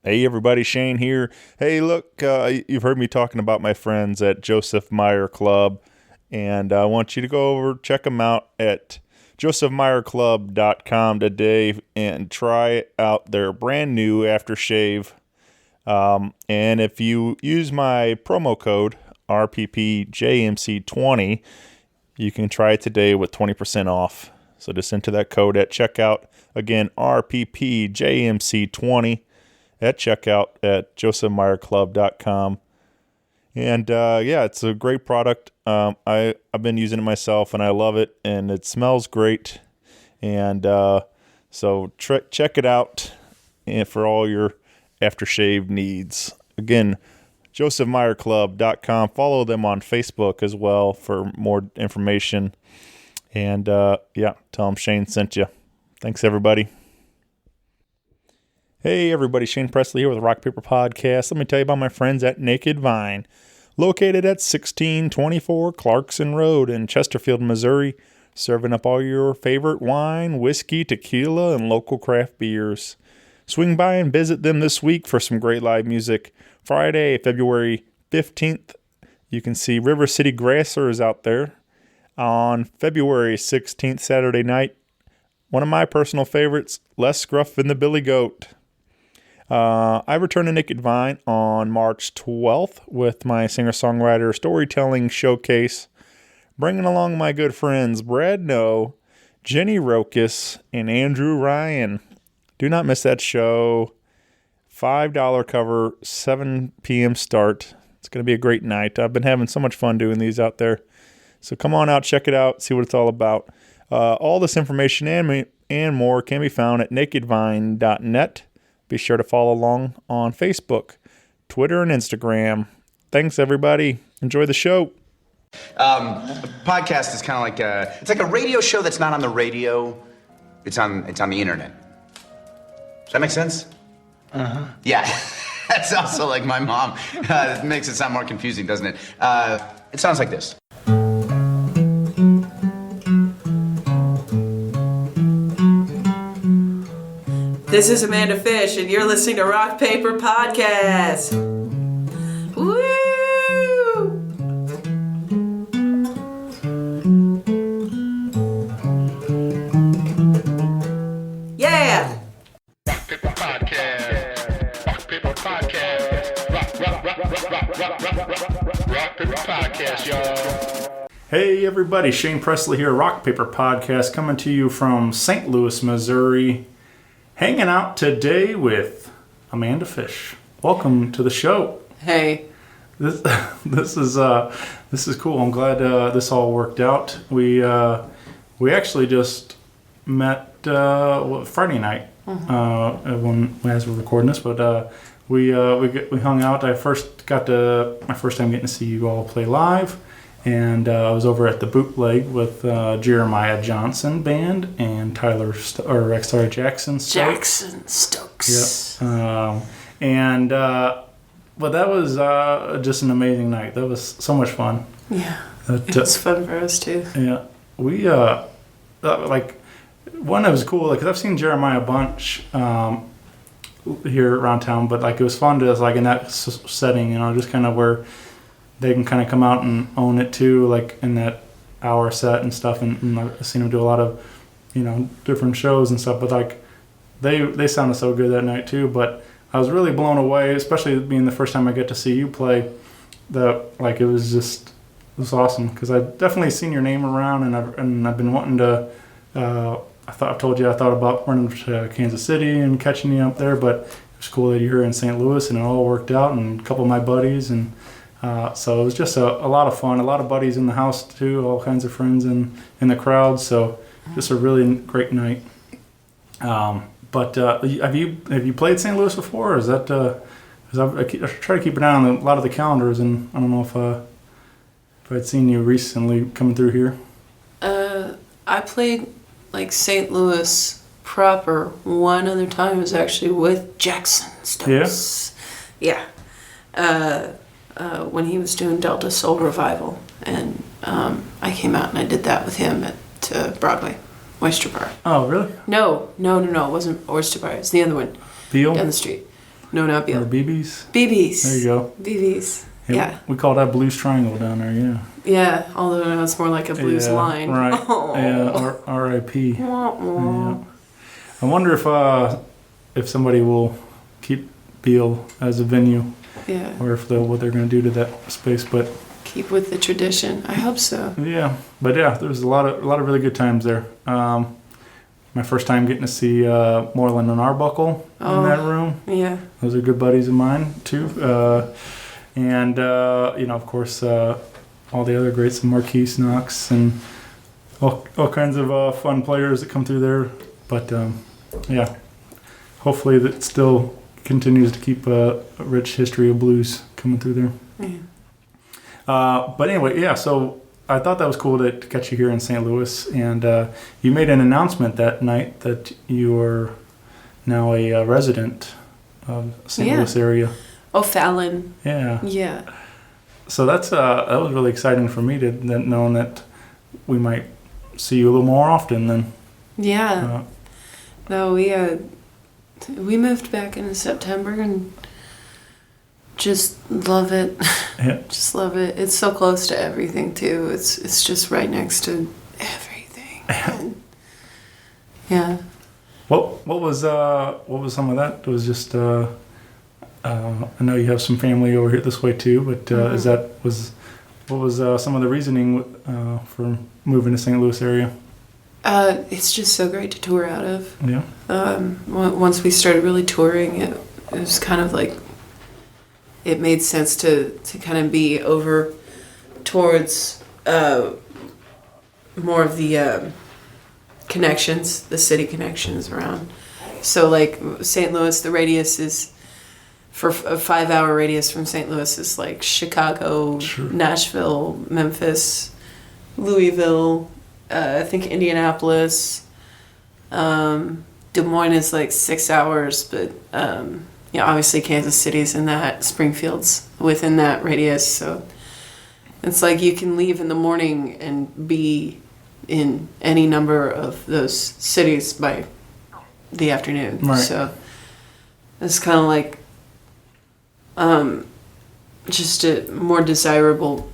Hey everybody, Shane here. Hey, look, you've heard me talking about my friends at Joseph Meyer Club, and I want you to go over, check them out at josephmeyerclub.com today and try out their brand new aftershave. And if you use my promo code RPPJMC20, you can try it today with 20% off. So just enter that code at checkout. Again, RPPJMC20. at checkout at josephmeyerclub.com. And it's a great product. I've been using it myself, and I love it, and it smells great. And so check it out and for all your aftershave needs. Again, josephmeyerclub.com. Follow them on Facebook as well for more information. And tell them Shane sent you. Thanks, everybody. Hey everybody, Shane Presley here with the Rock Paper Podcast. Let me tell you about my friends at Naked Vine, located at 1624 Clarkson Road in Chesterfield, Missouri, serving up all your favorite wine, whiskey, tequila, and local craft beers. Swing by and visit them this week for some great live music. Friday, February 15th, you can see River City Grassers out there. On February 16th, Saturday night, one of my personal favorites, Les Scruff and the Billy Goat. I return to Naked Vine on March 12th with my singer-songwriter storytelling showcase, bringing along my good friends Brad Noe, Jenny Rokas, and Andrew Ryan. Do not miss that show. $5 cover, 7 p.m. start. It's going to be a great night. I've been having so much fun doing these out there. So come on out, check it out, see what it's all about. All this information and more can be found at nakedvine.net. Be sure to follow along on Facebook, Twitter, and Instagram. Thanks, everybody. Enjoy the show. A podcast is kind of like it's like a radio show that's not on the radio. It's on the internet. Does that make sense? Uh-huh. Yeah. That's also like my mom. It makes it sound more confusing, doesn't it? It sounds like this. This is Amanda Fish, and you're listening to Rock Paper Podcast. Woo! Yeah! Rock Paper Podcast. Rock Paper Podcast. Rock Paper Podcast, y'all. Hey, everybody. Shane Presley here, Rock Paper Podcast, coming to you from St. Louis, Missouri. Hanging out today with Amanda Fish. Welcome to the show. Hey. This is cool. I'm glad this all worked out. We actually just met Friday night when as we're recording this, but we hung out. I got my first time getting to see you all play live. And I was over at the Bootleg with Jeremiah Johnson Band and Jackson Stokes. Jackson Stokes. Yep. But that was just an amazing night. That was so much fun. Yeah. It was fun for us too. Yeah. We one that was cool because I've seen Jeremiah a bunch here around town, but it was fun to in that setting, just kind of where they can kind of come out and own it too, in that hour set and stuff. And I've seen them do a lot of, different shows and stuff. But they sounded so good that night too. But I was really blown away, especially being the first time I get to see you play. It was awesome because I've definitely seen your name around, and I've been wanting to. I told you I thought about running to Kansas City and catching you up there, but it was cool that you're in St. Louis, and it all worked out. And a couple of my buddies and. So it was just a lot of fun, a lot of buddies in the house too, all kinds of friends in the crowd. So just a really great night. But have you played St. Louis before? Or is that? I try to keep an eye on a lot of the calendars, and I don't know if I'd seen you recently coming through here. I played St. Louis proper one other time. It was actually with Jackson Stokes. Yeah. When he was doing Delta Soul Revival, and I came out and I did that with him at Broadway, Oyster Bar. Oh, really? No, it wasn't Oyster Bar. It's the other one. Beale? Down the street. No, not Or Beale. BB's. BB's. There you go. BB's. Yeah. We call that Blues Triangle down there, yeah. Yeah, although now it's more like a blues line. Right. Oh. Yeah, R.I.P. Wah, wah. Yeah. I wonder if somebody will keep Beale as a venue, Yeah. or if what they're going to do to that space. But Keep with the tradition. I hope so. yeah, there was a lot of really good times there. My first time getting to see Moreland and Arbuckle in that room. Yeah. Those are good buddies of mine too. And of course, all the other greats, Marquise Knox, and all kinds of fun players that come through there. But yeah, hopefully that still continues to keep a rich history of blues coming through there. Yeah. But anyway, yeah. So I thought that was cool to catch you here in St. Louis, and you made an announcement that night that you are now a resident of St. Louis area. Oh, Fallon. Yeah. Yeah. So that was really exciting for me to knowing that we might see you a little more often than. Yeah. No, we moved back in September and just love it. Yeah. Just love it. It's so close to everything too. It's just right next to everything. And yeah. What was some of that? It was just I know you have some family over here this way too, but what was some of the reasoning for moving to St. Louis area? It's just so great to tour out of. Yeah. Once we started really touring, it was kind of like it made sense to kind of be over towards more of the connections, the city connections around. So like St. Louis, the radius is, for a 5-hour radius from St. Louis is like Chicago, Sure. Nashville, Memphis, Louisville, I think Indianapolis. Des Moines is like 6 hours, but obviously Kansas City's in that, Springfield's within that radius. So it's like you can leave in the morning and be in any number of those cities by the afternoon. Right. So it's kind of like just a more desirable,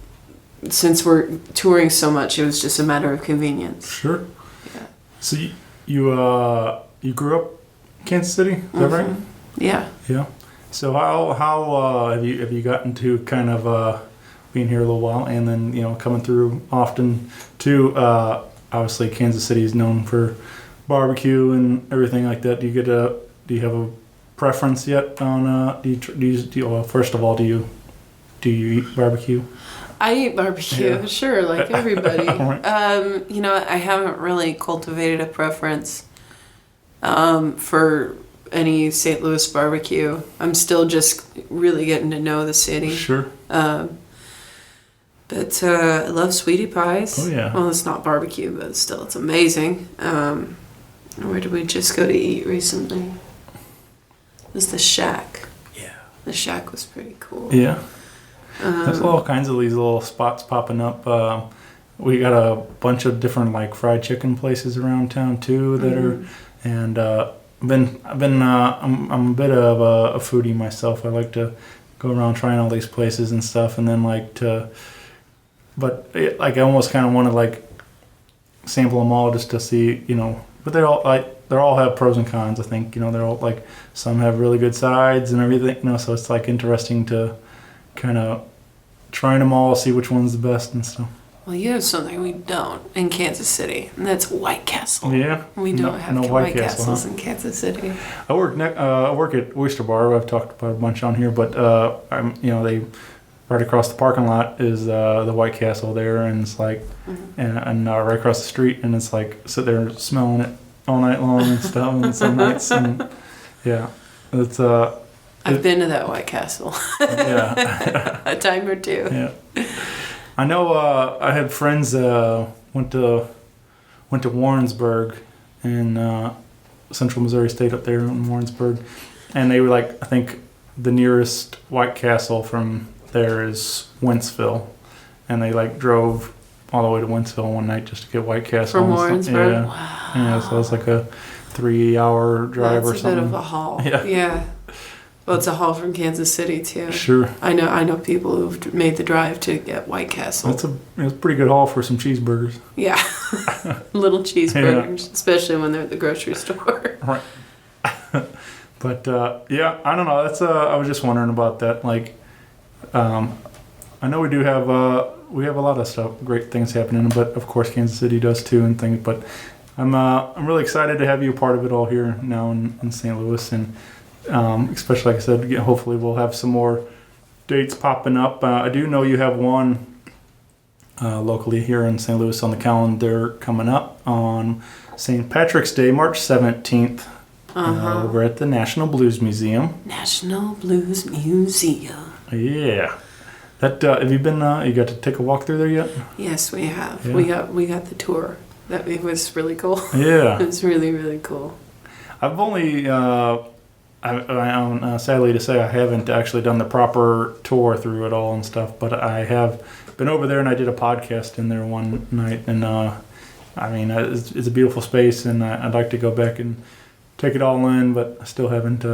since we're touring so much, it was just a matter of convenience. Sure. Yeah. So you grew up in Kansas City, is that right? Yeah. Yeah. So how have you gotten to kind of being here a little while, and then coming through often too? Obviously, Kansas City is known for barbecue and everything like that. Do you have a preference yet on? First of all, do you eat barbecue? I eat barbecue, sure, like everybody. Right. I haven't really cultivated a preference for any St. Louis barbecue. I'm still just really getting to know the city. Sure. But I love sweetie pies. Oh, yeah. Well, it's not barbecue, but still, it's amazing. Where did we just go to eat recently? It was the Shack. Yeah. The Shack was pretty cool. Yeah. There's all kinds of these little spots popping up. We got a bunch of different like fried chicken places around town too that are, and I'm a bit of a foodie myself. I like to go around trying all these places and stuff, and then I almost kind of want to like sample them all just to see, But they all have pros and cons. I think they're all like, some have really good sides and everything. So it's like interesting to kind of trying them all, see which one's the best and stuff. Well, you have something we don't in Kansas City, and that's White Castle. Yeah, We don't have no White Castle, Castles huh? in Kansas City. I work at Oyster Bar. I've talked about a bunch on here, but they right across the parking lot is the White Castle there, and it's like, and right across the street, and it's like sit there smelling it all night long and stuff, and some nights, and yeah, it's I've been to that White Castle yeah. a time or two. Yeah, I know. I had friends went to Warrensburg in Central Missouri State up there in Warrensburg, and they were like, I think the nearest White Castle from there is Wentzville, and they like drove all the way to Wentzville one night just to get White Castle. From and Warrensburg? Yeah. Wow. Yeah, so it's like a 3-hour drive or something. That's a bit of a haul. Yeah. Yeah. Well, it's a haul from Kansas City too. Sure. I know people who've made the drive to get White Castle. It's a pretty good haul for some cheeseburgers. Yeah. Little cheeseburgers, especially when they're at the grocery store. Right. But yeah, I don't know. That's I was just wondering about that. Like, I know we do have we have a lot of stuff, great things happening, but of course Kansas City does too and things. But I'm really excited to have you a part of it all here now in St. Louis, and especially like I said, hopefully we'll have some more dates popping up. I do know you have one locally here in St. Louis on the calendar coming up on St. Patrick's Day, March 17th. Over at the National Blues Museum. National Blues Museum. Yeah. That have you been? You got to take a walk through there yet? Yes, we have. Yeah. We got the tour. It was really cool. Yeah. It was really, really cool. I've only, sadly to say, I haven't actually done the proper tour through it all and stuff. But I have been over there, and I did a podcast in there one night. And I mean, it's a beautiful space, and I'd like to go back and take it all in, but I still haven't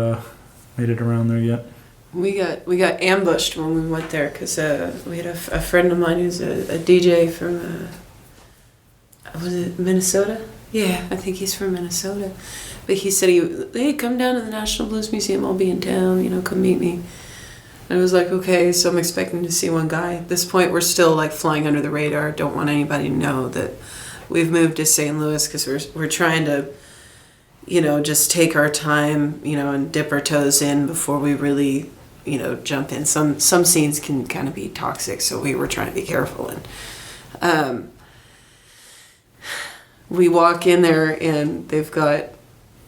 made it around there yet. We got ambushed when we went there because we had a friend of mine who's a DJ from was it Minnesota? Yeah, I think he's from Minnesota. But he said hey, come down to the National Blues Museum. I'll be in town. Come meet me. And I was like, okay. So I'm expecting to see one guy. At this point, we're still like flying under the radar. Don't want anybody to know that we've moved to St. Louis because we're trying to, just take our time, and dip our toes in before we really, jump in. Some scenes can kind of be toxic, so we were trying to be careful. And we walk in there, and they've got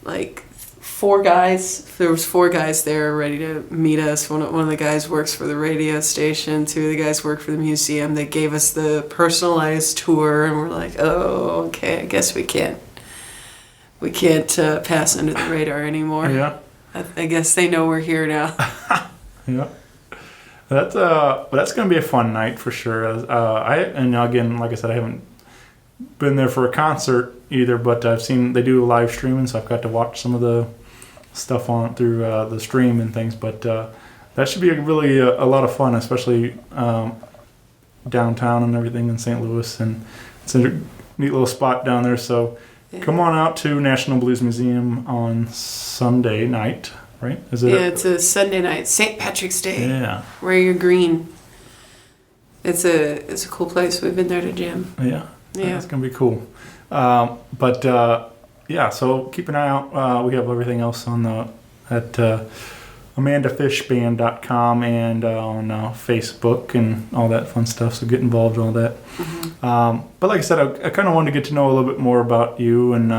like 4 guys. There was 4 guys there ready to meet us. One of the guys works for the radio station. 2 of the guys work for the museum. They gave us the personalized tour, and we're like, oh, okay, I guess we can't pass under the radar anymore. Yeah. I guess they know we're here now. Yeah. That's going to be a fun night for sure. Again, like I said, I haven't been there for a concert either, but I've seen they do live streaming, so I've got to watch some of the stuff on through the stream and things. But that should be really a lot of fun, especially downtown and everything in St. Louis, and it's a neat little spot down there. So come on out to National Blues Museum on Sunday night, right? Is it? Yeah, it's a Sunday night, St. Patrick's Day. Yeah. Wear your green. It's a cool place. We've been there to jam. Yeah. Yeah. It's gonna be cool. Yeah. So keep an eye out. We have everything else on at AmandaFishBand.com and on Facebook and all that fun stuff. So get involved in all that. Mm-hmm. But like I said, I kind of wanted to get to know a little bit more about you, and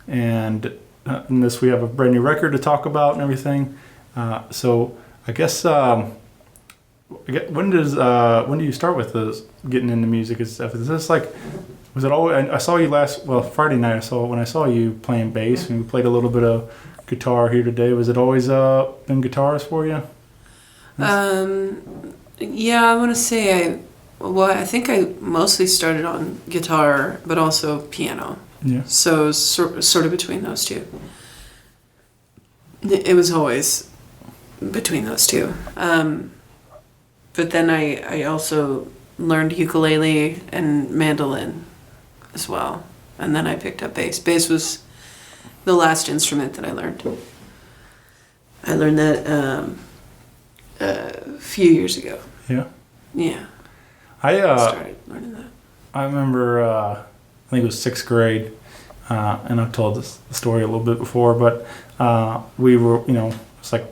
in this we have a brand new record to talk about and everything. So I guess when do you start with getting into music and stuff? Is this like, was it always? I saw you Friday night. When I saw you playing bass, and we played a little bit of guitar here today. Was it always been guitars for you? Yeah, I want to say I think I mostly started on guitar, but also piano. Yeah. So sort of between those two. It was always between those two. But then I also learned ukulele and mandolin as well. And then I picked up bass. Bass was the last instrument that I learned. I learned that a few years ago. Yeah. Yeah. I started learning that. I remember, I think it was 6th grade, and I've told this story a little bit before, but we were, it's like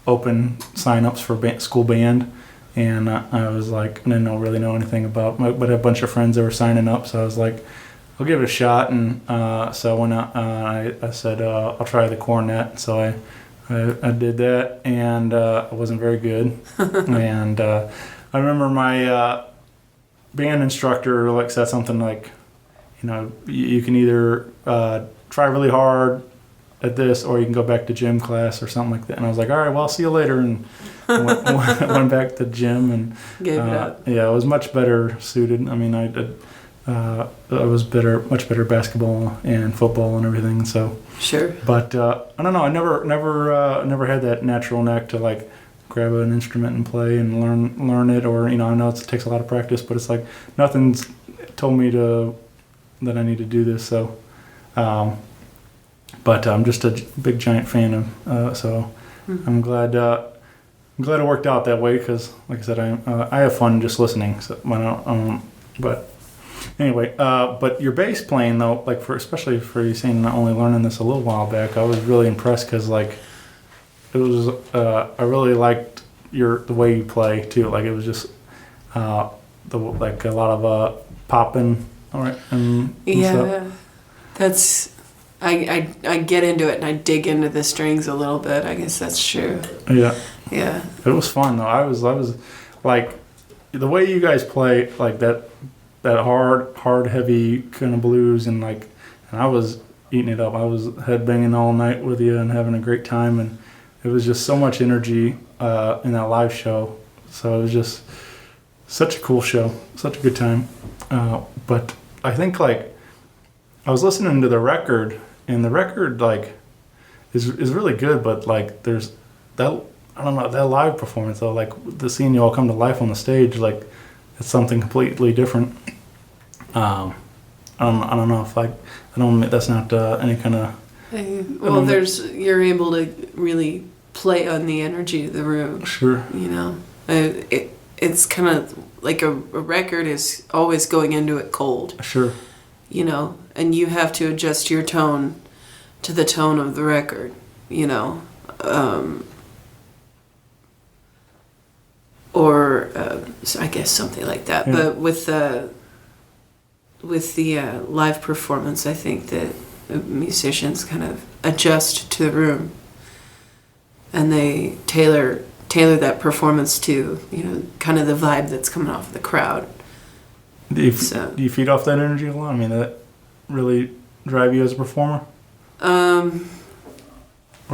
open sign-ups for school band, and I was like, I didn't really know anything about, but I had a bunch of friends that were signing up, so I was like, I'll give it a shot, and so I went out, I said, I'll try the cornet, so I did that, and I wasn't very good, and I remember my band instructor said something like, you can either try really hard at this, or you can go back to gym class or something like that. And I was like, all right, well, I'll see you later. And went back to gym and gave it up. Yeah, I was much better suited. I mean, I I was much better basketball and football and everything. So Sure. but I don't know. I never had that natural knack to like grab an instrument and play and learn it. Or I know it takes a lot of practice, but it's like nothing's told me that I need to do this. So, but I'm just a big giant fan of. So I'm glad it worked out that way because, like I said, I have fun just listening. So but. Anyway, but your bass playing though, like especially for you saying not only learning this a little while back, I was really impressed because like it was I really liked the way you play too. Like it was just like a lot of popping, all right, and Yeah, that's I get into it and I dig into the strings a little bit. I guess that's true. Yeah, Yeah. it was fun though. I was like the way you guys play like that hard, heavy kind of blues and I was eating it up. I was headbanging all night with you and having a great time, and it was just so much energy in that live show. So it was just such a cool show, such a good time. But I think like I was listening to the record, and the record like is really good, but like there's that I don't know that live performance though, like the seeing you all come to life on the stage, like. It's something completely different. I don't know if that's not any kind of. Well, you're able to really play on the energy of the room. Sure. It's kind of like a record is always going into it cold. Sure. And you have to adjust your tone to the tone of the record. Or I guess something like that. Yeah. But with the live performance, I think that musicians kind of adjust to the room, and they tailor that performance to kind of the vibe that's coming off of the crowd. Do you feed off that energy a lot? I mean, that really drive you as a performer? Or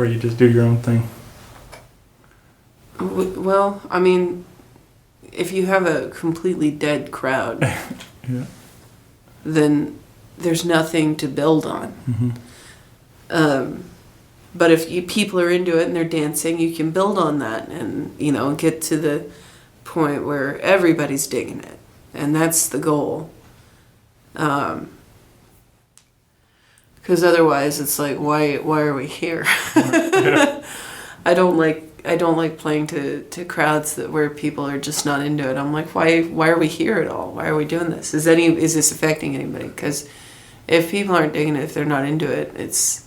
you just do your own thing? Well, I mean, if you have a completely dead crowd, yeah. Then there's nothing to build on. Mm-hmm. But if people are into it and they're dancing, you can build on that and, get to the point where everybody's digging it. And that's the goal. Because otherwise it's like, why are we here? Yeah. I don't like playing to crowds where people are just not into it. I'm like, why are we here at all? Why are we doing this? Is this affecting anybody? Because if people aren't digging it, if they're not into it, it's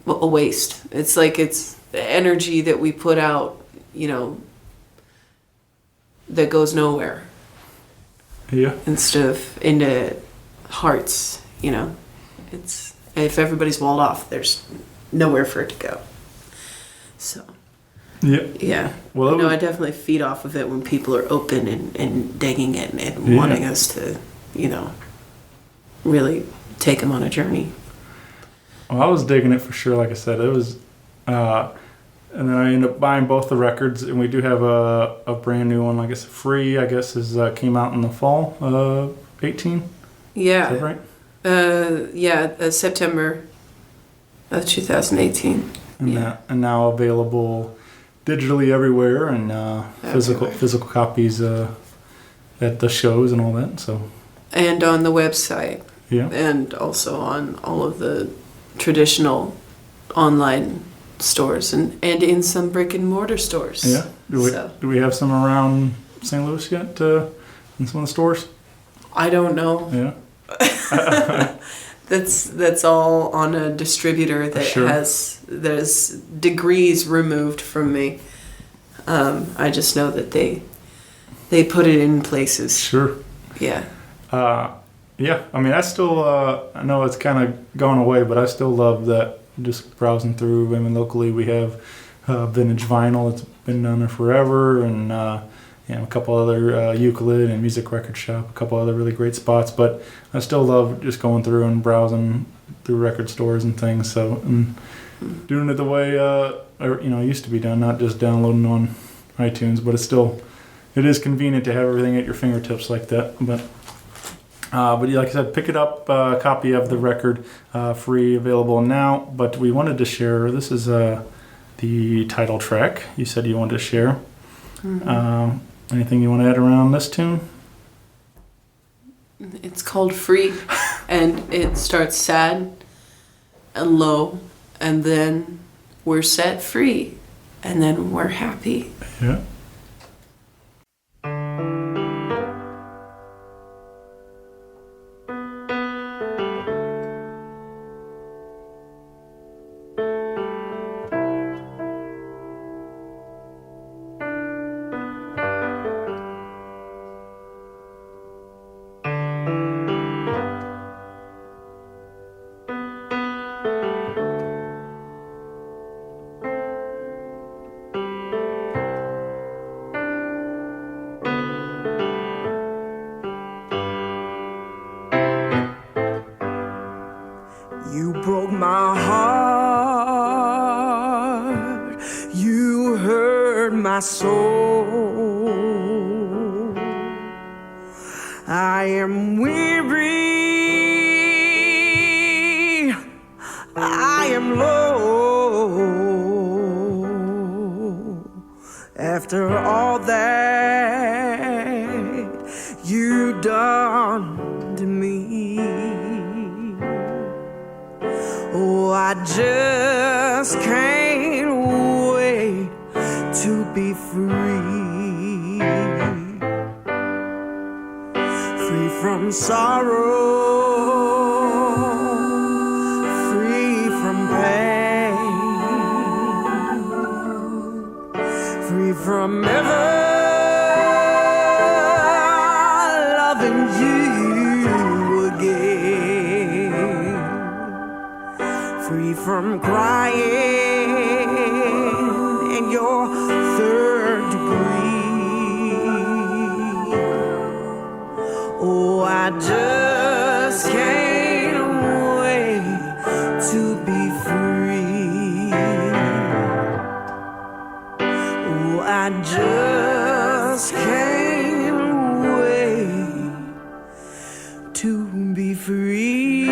a waste. It's like it's the energy that we put out, that goes nowhere. Yeah. Instead of into hearts, it's if everybody's walled off, there's nowhere for it to go. So yeah. Well, I definitely feed off of it when people are open and digging it and wanting us to really take them on a journey. Well, I was digging it for sure. Like I said, it was and then I ended up buying both the records, and we do have a brand new one, I guess free, came out in the fall of 18. Yeah. Is that right? September of 2018. And now available digitally everywhere, and physical copies at the shows and all that. So. And on the website. Yeah. And also on all of the traditional online stores and in some brick and mortar stores. Yeah. Do we have some around St. Louis yet in some of the stores? I don't know. Yeah. That's all on a distributor that there's degrees removed from me. I just know that they put it in places. Sure. Yeah. Yeah. I mean, I still I know it's kind of gone away, but I still love that. Just browsing through. I mean, locally we have vintage vinyl. It's been down there forever, and a couple other Euclid and Music Record Shop, a couple other really great spots. But I still love just going through and browsing through record stores and things. So and doing it the way it used to be done, not just downloading on iTunes, but it's still it is convenient to have everything at your fingertips like that. But like I said, pick it up. A copy of the record, free, available now. But we wanted to share. This is the title track. You said you wanted to share. Mm-hmm. Anything you want to add around this tune? It's called Free, and it starts sad and low, and then we're set free, and then we're happy. Yeah. You broke my heart, you hurt my soul. I am weary, I am low. After all that you done to me, oh, I just can't wait to be free. Free from sorrow, free from pain, free from ever loving you again. Free from crying in your third degree. Oh, I just can't wait to be free. Oh, I just can't wait to be free.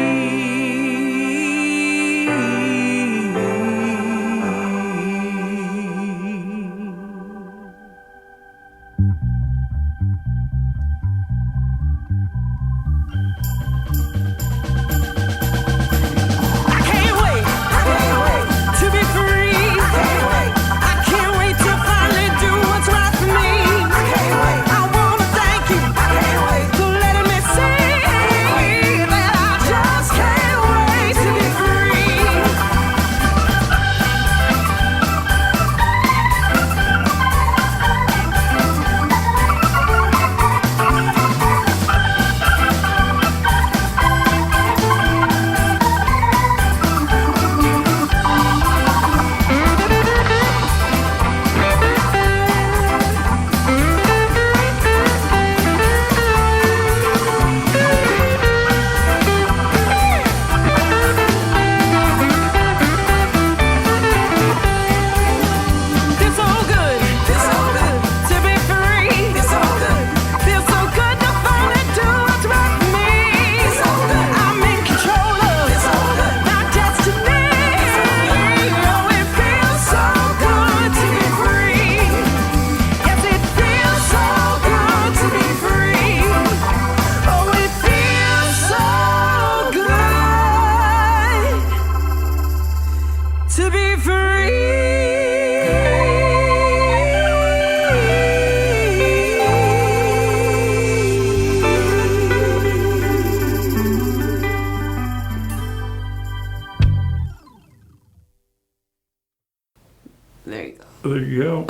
There you go. There you go.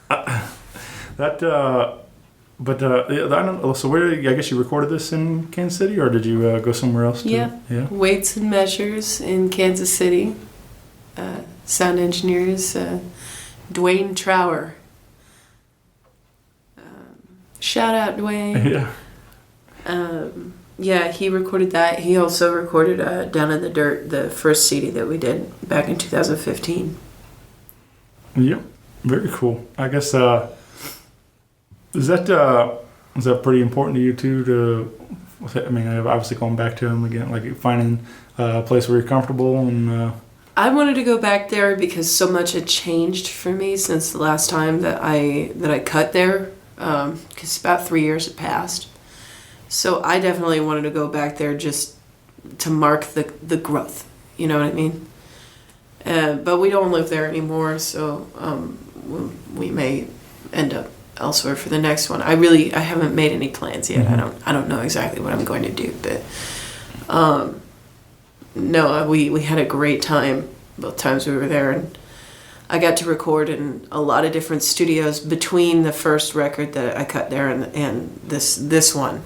I don't know. So where? I guess you recorded this in Kansas City, or did you go somewhere else? Yeah. Weights and Measures in Kansas City. Sound engineers, Dwayne Trower. Shout out, Dwayne. Yeah. Yeah, he recorded that. He also recorded Down in the Dirt, the first CD that we did back in 2015. Yep. Very cool. I guess Is that pretty important to you too? I mean, obviously going back to him again, like finding a place where you're comfortable and. I wanted to go back there because so much had changed for me since the last time that I cut there. Because about 3 years had passed, so I definitely wanted to go back there just to mark the growth. You know what I mean? But we don't live there anymore, so we may end up elsewhere for the next one. I haven't made any plans yet. Mm-hmm. I don't know exactly what I'm going to do, but no, we had a great time both times we were there, and I got to record in a lot of different studios between the first record that I cut there and this one,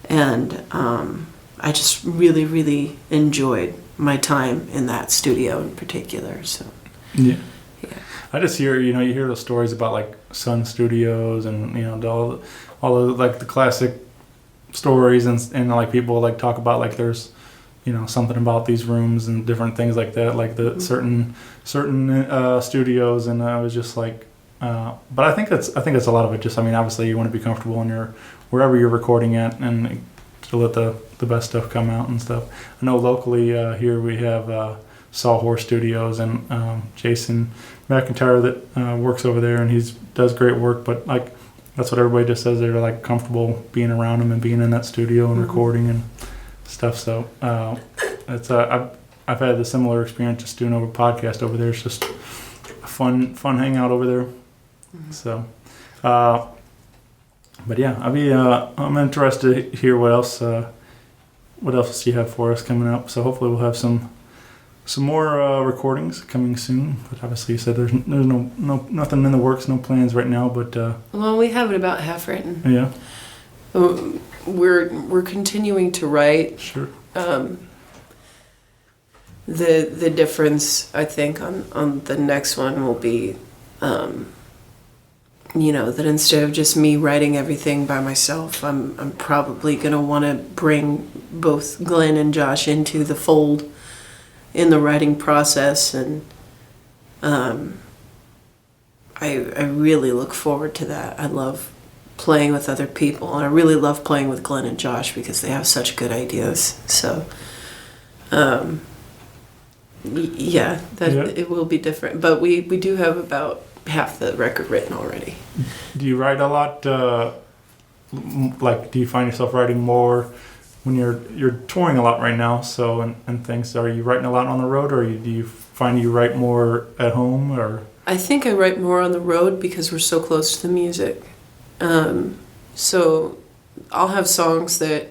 and I just really, really enjoyed my time in that studio in particular. So yeah. I just hear, you hear those stories about like Sun Studios and all the like the classic stories and like people like talk about like there's something about these rooms and different things like that, like the certain studios, and I was just like, but I think that's a lot of it. Just, I mean, obviously you want to be comfortable in wherever you're recording at, and to let the best stuff come out and stuff. I know locally here we have Sawhorse Studios and Jason McIntyre that works over there, and he does great work. But like that's what everybody just says, they're like comfortable being around him and being in that studio and recording and stuff. So it's I've had a similar experience just doing a podcast over there. It's just a fun hangout over there. So but yeah, I'm interested to hear what else you have for us coming up. So hopefully we'll have some more recordings coming soon. But obviously you said there's no nothing in the works, no plans right now. But well, we have it about half written. Yeah. We're continuing to write. Sure. The difference, I think, on the next one will be, that instead of just me writing everything by myself, I'm probably gonna want to bring both Glenn and Josh into the fold in the writing process, and I really look forward to that. I love playing with other people, and I really love playing with Glenn and Josh because they have such good ideas. So it will be different, but we do have about half the record written already. Do you write a lot? Like, do you find yourself writing more when you're touring a lot right now? So and things. Are you writing a lot on the road, or do you find you write more at home? Or I think I write more on the road because we're so close to the music. So I'll have songs that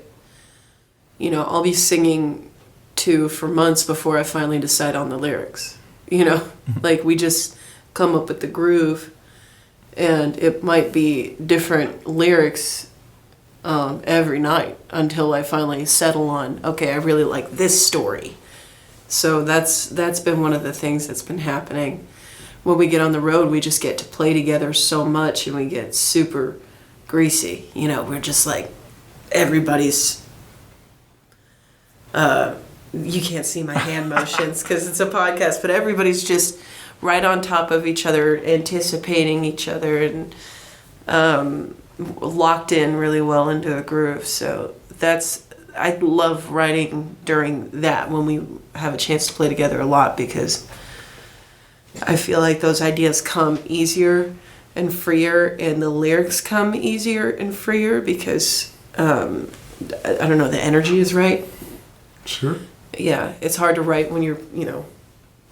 I'll be singing to for months before I finally decide on the lyrics. Like we just come up with the groove, and it might be different lyrics every night until I finally settle on, okay, I really like this story. So that's been one of the things that's been happening. When we get on the road, we just get to play together so much, and we get super greasy. We're just like, everybody's you can't see my hand motions because it's a podcast, but everybody's just right on top of each other, anticipating each other, and locked in really well into a groove. So I love writing during that, when we have a chance to play together a lot, because I feel like those ideas come easier and freer, and the lyrics come easier and freer because I don't know, the energy is right. Sure. Yeah, it's hard to write when you're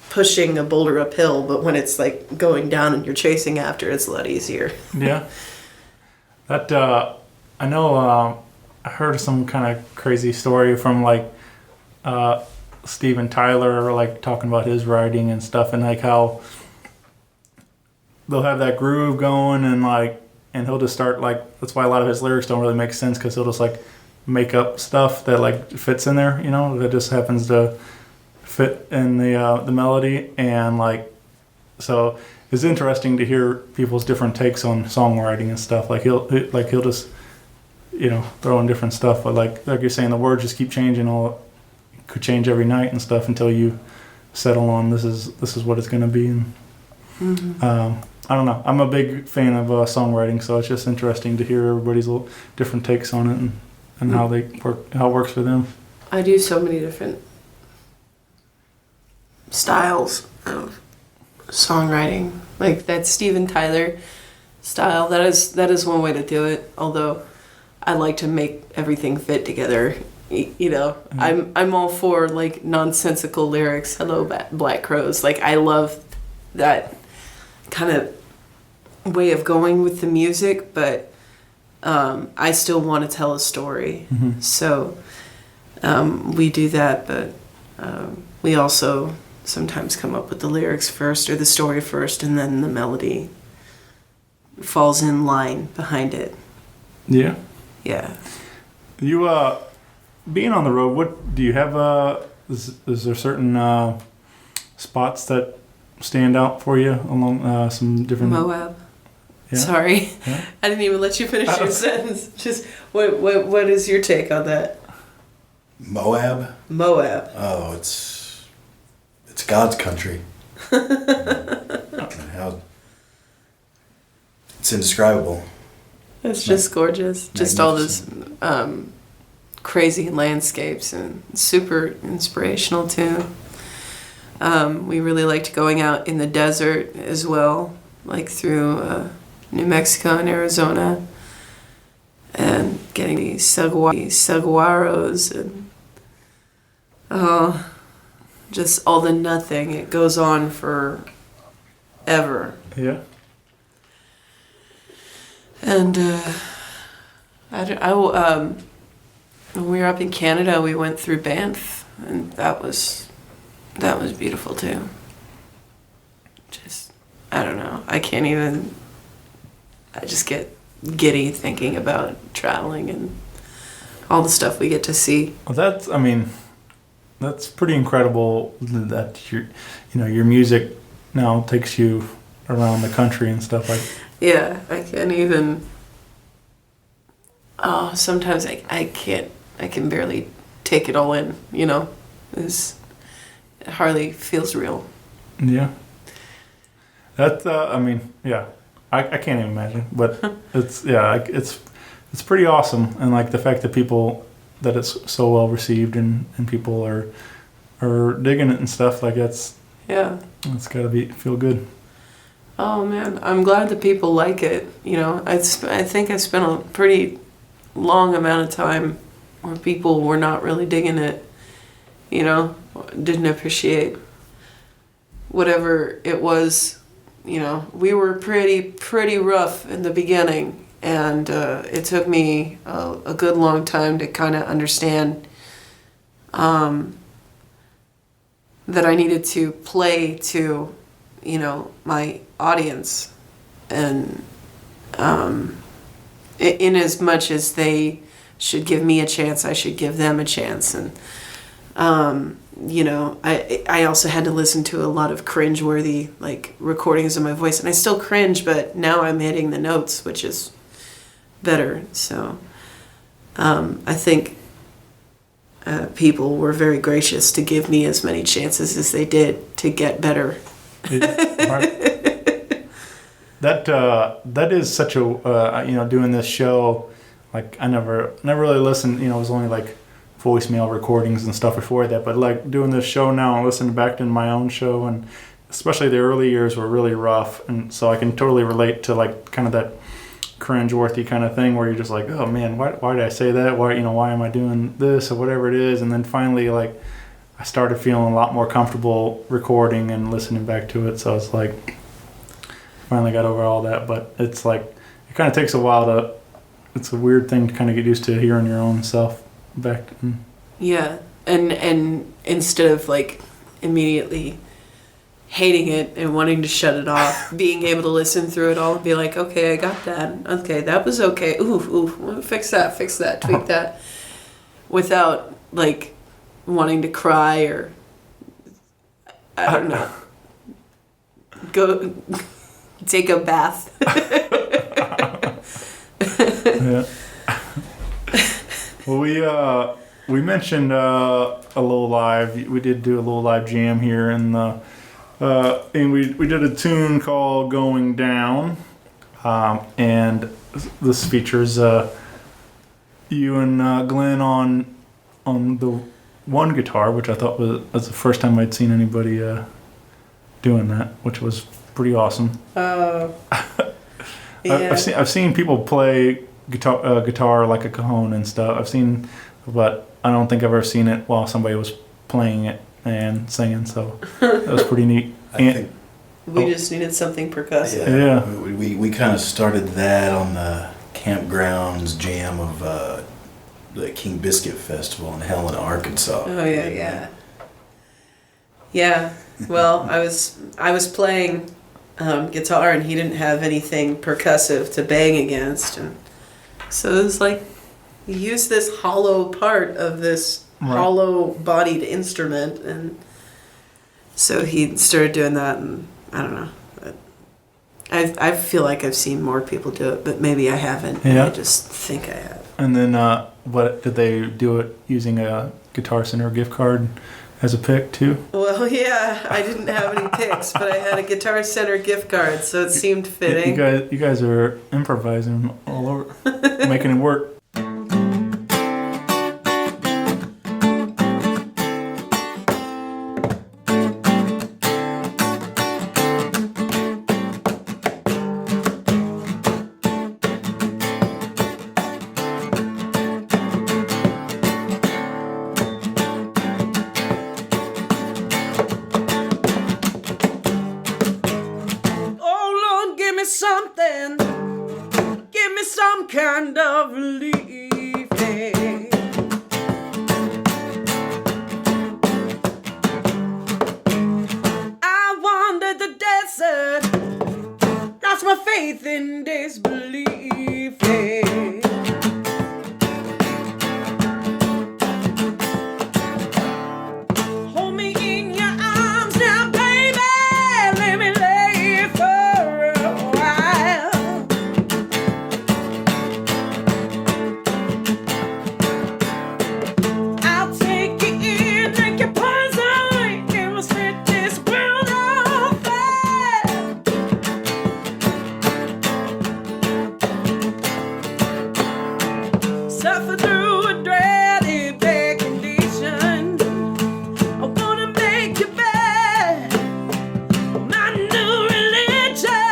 pushing a boulder uphill, but when it's like going down and you're chasing after, it's a lot easier. Yeah. That I know. I heard some kind of crazy story from like Steven Tyler, like talking about his writing and stuff, and like how they'll have that groove going, and he'll just start like, that's why a lot of his lyrics don't really make sense, because he'll just like make up stuff that like fits in there, that just happens to fit in the melody, and like, so it's interesting to hear people's different takes on songwriting and stuff. Like he'll just throw in different stuff, but like you're saying, the words just keep changing. Could change every night and stuff until you settle on this is what it's going to be. And I don't know. I'm a big fan of songwriting, so it's just interesting to hear everybody's little different takes on it and how they work, how it works for them. I do so many different styles of songwriting, like that Steven Tyler style. That is one way to do it. Although I like to make everything fit together. You know, I'm all for like nonsensical lyrics. Hello, Black Crows. Like I love that kind of way of going with the music, but I still want to tell a story. Mm-hmm. So we do that, but we also sometimes come up with the lyrics first or the story first, and then the melody falls in line behind it. Yeah. Yeah. You being on the road, what do you have? Is there certain spots that stand out for you along some different? Moab. Yeah. Sorry, Yeah. I didn't even let you finish your sentence. Just what is your take on that? Moab? Moab. Oh, it's God's country. How it's indescribable. It's just gorgeous. Just all this Magnificent. crazy landscapes and super inspirational too. We really liked going out in the desert as well, like through New Mexico and Arizona, and getting these saguaros and just all the nothing. It goes on forever. Yeah. And when we were up in Canada, we went through Banff, and that was beautiful too. Just, I don't know. I just get giddy thinking about traveling and all the stuff we get to see. Well, that's pretty incredible that your music now takes you around the country and stuff like. Yeah, I can't even. Oh, sometimes I can't. I can barely take it all in. You know, it hardly feels real. Yeah. That yeah, I can't even imagine, but it's pretty awesome, and like the fact that it's so well received and people are digging it and stuff like it's got to feel good. Oh man, I'm glad that people like it. You know, I think I spent a pretty long amount of time where people were not really digging it. You know, didn't appreciate whatever it was. You know, we were pretty rough in the beginning, and it took me a good long time to kind of understand that I needed to play to, you know, my audience, and in as much as they should give me a chance, I should give them a chance. And you know, I also had to listen to a lot of cringeworthy like recordings of my voice, and I still cringe, but now I'm hitting the notes, which is better. So I think people were very gracious to give me as many chances as they did to get better. That is such a doing this show, like I never really listened. You know, it was only like voicemail recordings and stuff before that, but like doing this show now and listening back to my own show, and especially the early years were really rough, and so I can totally relate to like kind of that cringe-worthy kind of thing where you're just like, oh man, why did I say that? Why am I doing this or whatever it is? And then finally, like, I started feeling a lot more comfortable recording and listening back to it. So it's like, finally got over all that. But it's like, it kind of takes a while it's a weird thing to kind of get used to hearing your own self back. Yeah, and instead of like immediately hating it and wanting to shut it off, being able to listen through it all and be like, okay, I got that. Okay, that was okay. Ooh, fix that, tweak that. Without like wanting to cry or, I don't know, go take a bath. Yeah. Well, we mentioned a little live. We did do a little live jam here in the And we did a tune called "Going Down," and this features you and Glenn on the one guitar, which I thought was the first time I'd seen anybody doing that, which was pretty awesome. Yeah. I've seen people play guitar like a cajon and stuff. But I don't think I've ever seen it while somebody was playing it and singing. So that was pretty neat. I think We just needed something percussive. Yeah. We kind of started that on the campgrounds jam of the King Biscuit Festival in Helena, Arkansas. Oh yeah. Yeah. Well, I was playing guitar and he didn't have anything percussive to bang against, and so it was like he used this hollow part of this hollow-bodied instrument, and so he started doing that, and I don't know. I feel like I've seen more people do it, but maybe I haven't. Yeah. I just think I have. And then what did they do it using a Guitar Center gift card as a pick too? Well, yeah, I didn't have any picks, but I had a Guitar Center gift card, so it seemed fitting. You guys are improvising all over, making it work. Something, give me some kind of relief. Hey. I wandered the desert, lost my faith in disbelief. Hey. Hold me in your arms now, baby. Let me lay for a while. I'll take you in, drink your poison, and we'll set this world on fire. Suffer through a dreaded bad condition. I wanna make you bad, my new religion.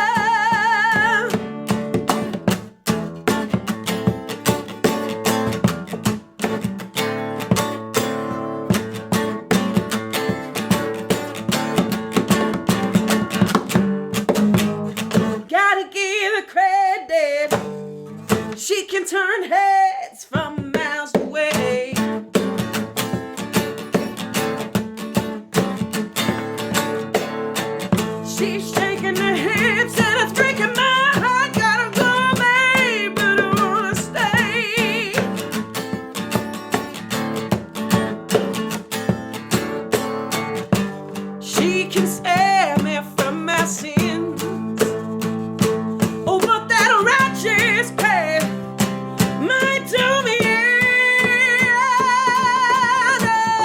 Gotta give her credit, she can turn heads from miles away. She's shaking her hips and it's breaking my heart. Gotta go, babe, but I wanna stay. She can save me from my sins. Over that righteous path might do me in.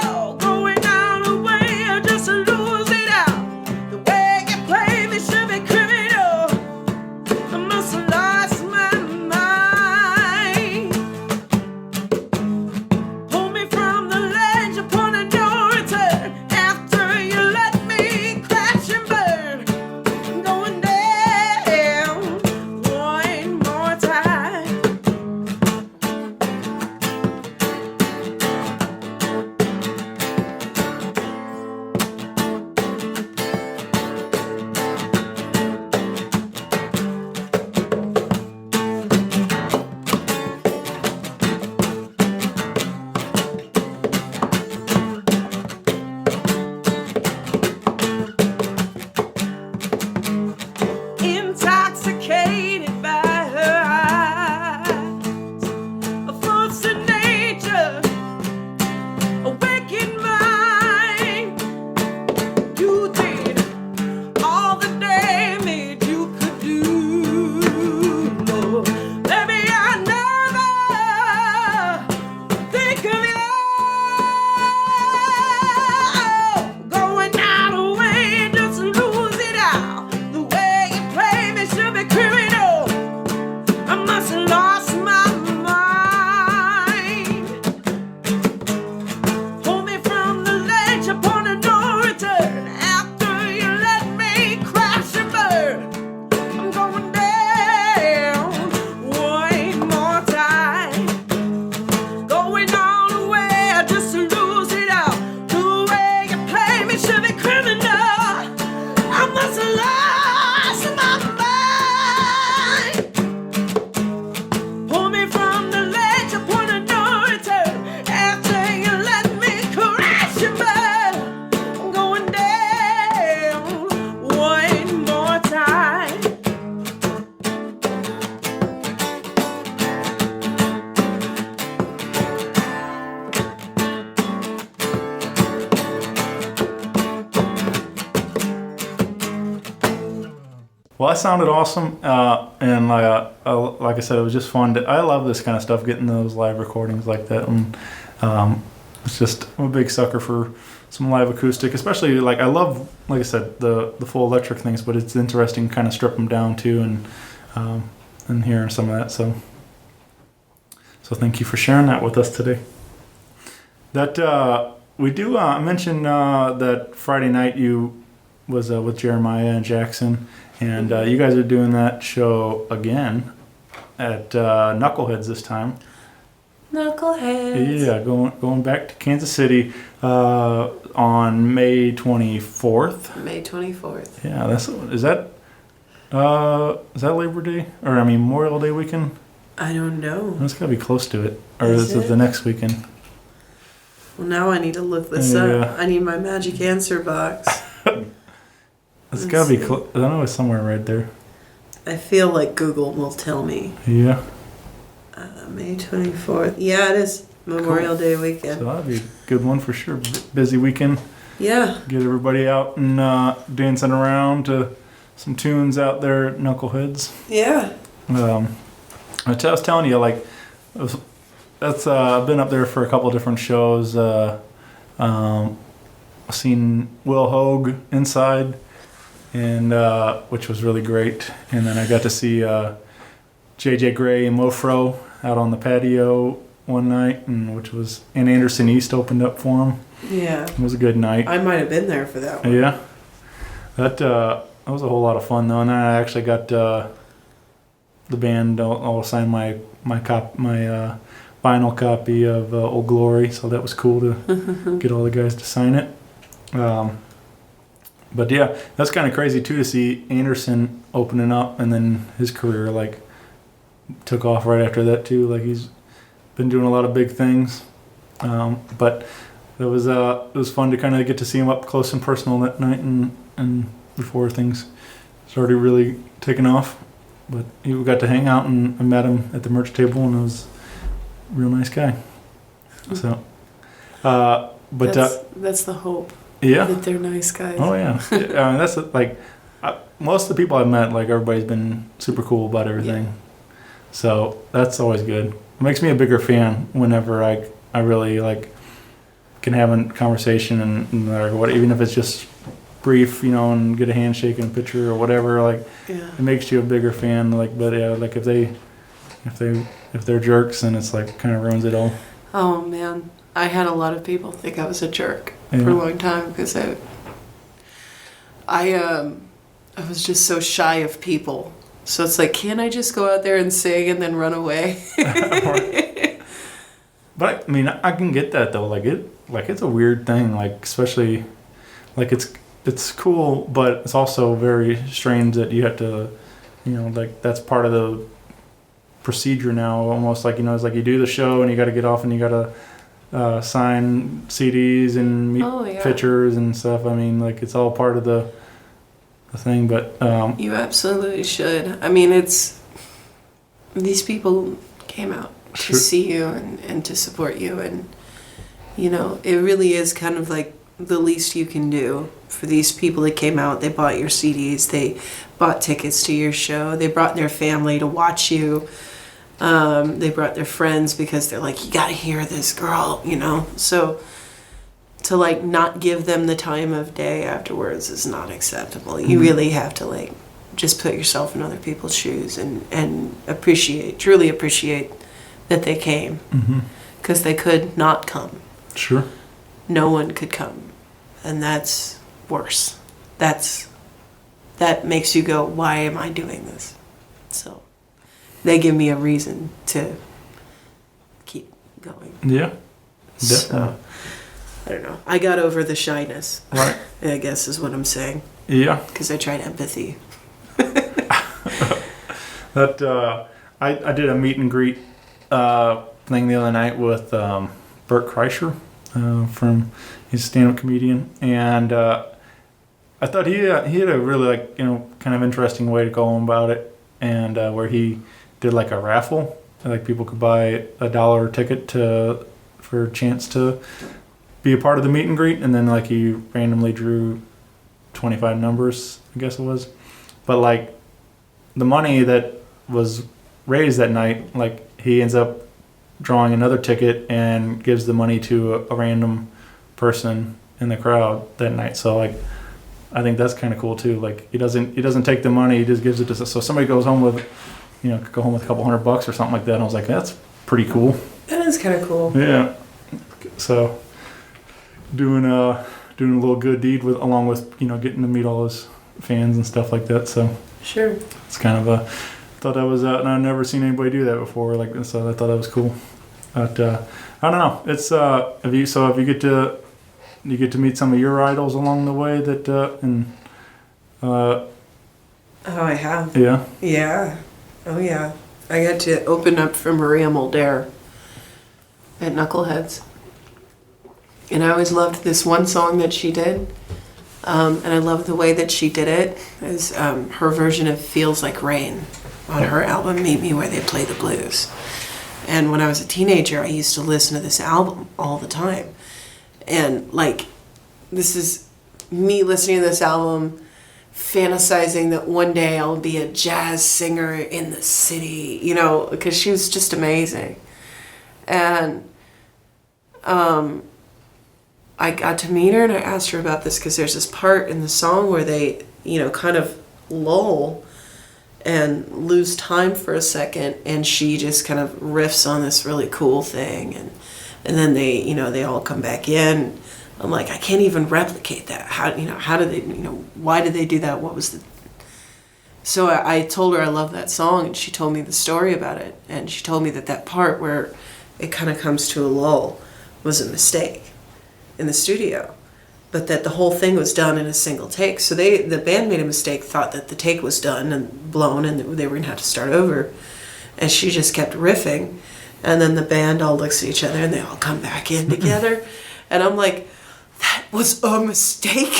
Oh, going down the way just to lose it out. The way you play me should be criminal. Well, that sounded awesome, and like I said, it was just fun. I love this kind of stuff, getting those live recordings like that, and it's just I'm a big sucker for some live acoustic, especially like I love, like I said, the full electric things, but it's interesting to kind of strip them down too, and hearing some of that. So thank you for sharing that with us today. That we do mention that Friday night you was with Jeremiah and Jackson. And you guys are doing that show again at Knuckleheads this time. Knuckleheads. Yeah, going back to Kansas City on May 24th. May 24th. Yeah, is that Labor Day, or I mean Memorial Day weekend? I don't know. It's got to be close to it, or is it the next weekend? Well, now I need to look this up. I need my magic answer box. It's got to be close. I know it's somewhere right there. I feel like Google will tell me. Yeah. May 24th. Yeah, it is Memorial Day weekend. So that'd be a good one for sure. Busy weekend. Yeah. Get everybody out and dancing around to some tunes out there at Knuckleheads. Yeah. I was telling you, like, I've been up there for a couple of different shows. I've seen Will Hogue inside, and which was really great. And then I got to see JJ Gray and Mofro out on the patio one night, and Anderson East opened up for him. Yeah. It was a good night. I might have been there for that one. Yeah. That was a whole lot of fun though, and then I actually got the band all sign my vinyl copy of Old Glory, so that was cool to get all the guys to sign it. But yeah, that's kind of crazy too to see Anderson opening up, and then his career like took off right after that too. Like he's been doing a lot of big things, but it was fun to kind of get to see him up close and personal that night, and before things started really taking off. But we got to hang out, and I met him at the merch table, and it was a real nice guy. So, but that's the hope. Yeah, that they're nice guys. Oh yeah, that's like most of the people I've met. Like everybody's been super cool about everything. Yeah. So that's always good. It makes me a bigger fan whenever I really like can have a conversation and or what, even if it's just brief, and get a handshake and a picture or whatever. Like it makes you a bigger fan. Like, but yeah, like if they're jerks, then it's like kind of ruins it all. Oh man, I had a lot of people think I was a jerk for a long time because I was just so shy of people. So it's like, can't I just go out there and sing and then run away? But I mean, I can get that though. Like it's a weird thing. Like especially, like it's cool, but it's also very strange that you have to, like that's part of the procedure now. Almost like it's like you do the show and you got to get off and you got to sign CDs and meet pictures and stuff. I mean, like it's all part of the thing. But you absolutely should. I mean, these people came out to see you and to support you, and it really is kind of like the least you can do for these people that came out. They bought your CDs, they bought tickets to your show, they brought their family to watch you, they brought their friends because they're like, you gotta hear this girl, so to like not give them the time of day afterwards is not acceptable. You really have to like just put yourself in other people's shoes and truly appreciate that they came, because they could not come. Sure. No one could come. And that's worse. That makes you go, why am I doing this? So they give me a reason to keep going. Yeah. So, I don't know. I got over the shyness. Right. I guess is what I'm saying. Yeah. Because I tried empathy. That I did a meet and greet thing the other night with Bert Kreischer he's a stand-up comedian, and I thought he had a really kind of interesting way to go on about it, and where he did like a raffle, like people could buy a $1 ticket for a chance to be a part of the meet and greet, and then like he randomly drew 25 numbers, I guess it was, but like the money that was raised that night, like he ends up drawing another ticket and gives the money to a random person in the crowd that night. So like, I think that's kind of cool too. Like he doesn't take the money, he just gives it to, so somebody goes home with, go home with a couple $100 or something like that. And I was like, that's pretty cool. That is kind of cool. Yeah. So doing a little good deed along with, getting to meet all his fans and stuff like that. So Sure. it's kind of thought that was, and I've never seen anybody do that before. Like, so I thought that was cool. But I don't know. It's if you get to meet some of your idols along the way Oh, I have. Yeah. Yeah. Oh, yeah. I got to open up for Maria Mulder at Knuckleheads. And I always loved this one song that she did. And I love the way that she did it. Is her version of Feels Like Rain on her album Meet Me Where They Play the Blues. And when I was a teenager, I used to listen to this album all the time. And like, this is me listening to this album, fantasizing that one day I'll be a jazz singer in the city, because she was just amazing. And I got to meet her and I asked her about this because there's this part in the song where they, kind of lull and lose time for a second, and she just kind of riffs on this really cool thing, and then they all come back in. I'm like, I can't even replicate that. How did they, why did they do that? What was the... So I told her I love that song, and she told me the story about it, and she told me that part where it kind of comes to a lull was a mistake in the studio, but that the whole thing was done in a single take. So the band made a mistake, thought that the take was done and blown and they were going to have to start over. And she just kept riffing. And then the band all looks at each other and they all come back in together. And I'm like, that was a mistake.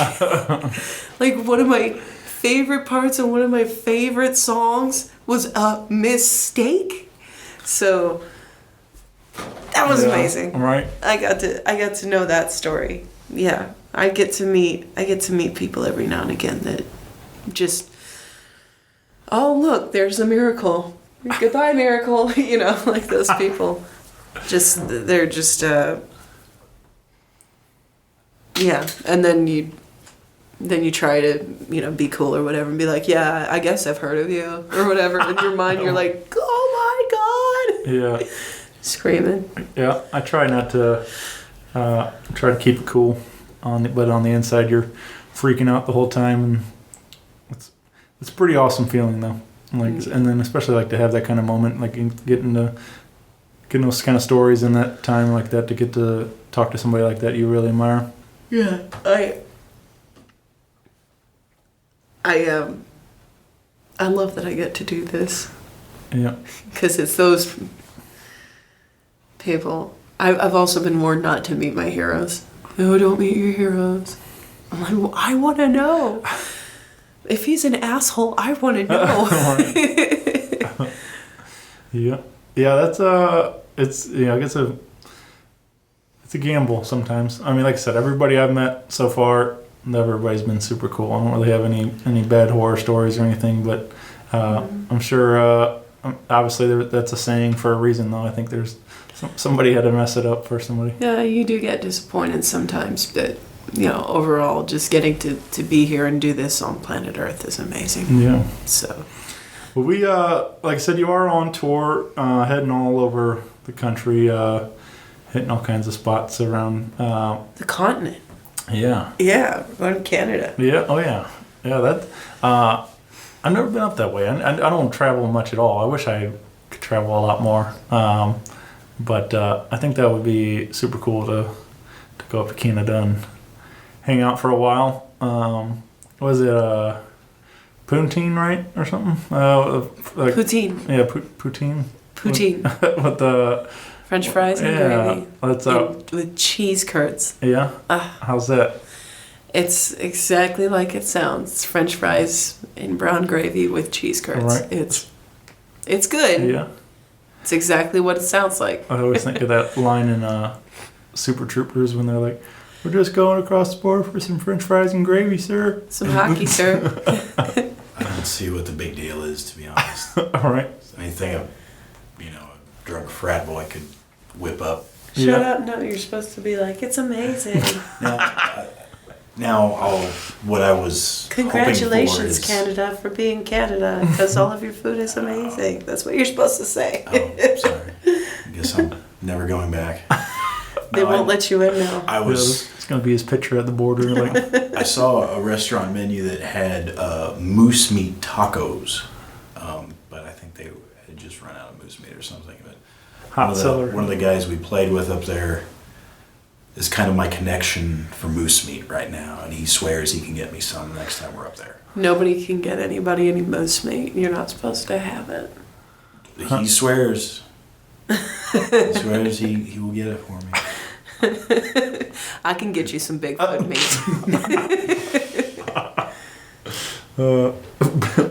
Like, one of my favorite parts of one of my favorite songs was a mistake. So that was amazing. Right. I got to know that story. Yeah. I get to meet people every now and again that just, oh, look, there's a miracle. Goodbye, miracle. Like those people. They're just yeah. And then you try to, be cool or whatever and be like, yeah, I guess I've heard of you or whatever. In your mind, you're like, oh my God. Yeah. Screaming. Yeah. I try not to, try to keep it cool. But on the inside, you're freaking out the whole time, and it's a pretty awesome feeling though. Like, and then especially like to have that kind of moment, like getting those kind of stories in that time like that, to get to talk to somebody like that you really admire. Yeah, I love that I get to do this. Yeah, because it's those people. I've also been warned not to meet my heroes. No, don't meet your heroes. I'm like, well, I want to know. If he's an asshole, I want to know. Yeah. That's it's I guess it's a gamble sometimes. I mean, like I said, everybody I've met so far, everybody's been super cool. I don't really have any bad horror stories or anything, but I'm sure obviously that's a saying for a reason though. I think there's somebody had to mess it up for somebody. Yeah, you do get disappointed sometimes, but overall, just getting to be here and do this on planet Earth is amazing. Yeah. So, well, we like I said, you are on tour, heading all over the country, hitting all kinds of spots around the continent. Yeah. Yeah, we're in Canada. Yeah. Oh yeah. Yeah. That. I've never been up that way. I don't travel much at all. I wish I could travel a lot more. But I think that would be super cool to go up to Canada and hang out for a while. Was it poutine, right, or something? Like, poutine. Yeah, poutine. Poutine. With the French fries and gravy. That's with cheese curds. Yeah. How's that? It's exactly like it sounds. It's French fries in brown gravy with cheese curds. Right. It's good. Yeah. It's exactly what it sounds like. I always think of that line in Super Troopers when they're like, "We're just going across the border for some French fries and gravy, sir." Some hockey, sir. I don't see what the big deal is, to be honest. All right. Anything a drunk frat boy could whip up. Shut up. No, you're supposed to be like, it's amazing. What I was Congratulations, hoping for is, Canada, for being Canada, because all of your food is amazing. That's what you're supposed to say. Oh, sorry. I guess I'm never going back. They won't let you in now. It's going to be his picture at the border. Like, I saw a restaurant menu that had moose meat tacos, but I think they had just run out of moose meat or something. But one of the guys we played with up there is kind of my connection for moose meat right now, and he swears he can get me some next time we're up there. Nobody can get anybody any moose meat. You're not supposed to have it. He swears. He swears he will get it for me. I can get you some Bigfoot meat.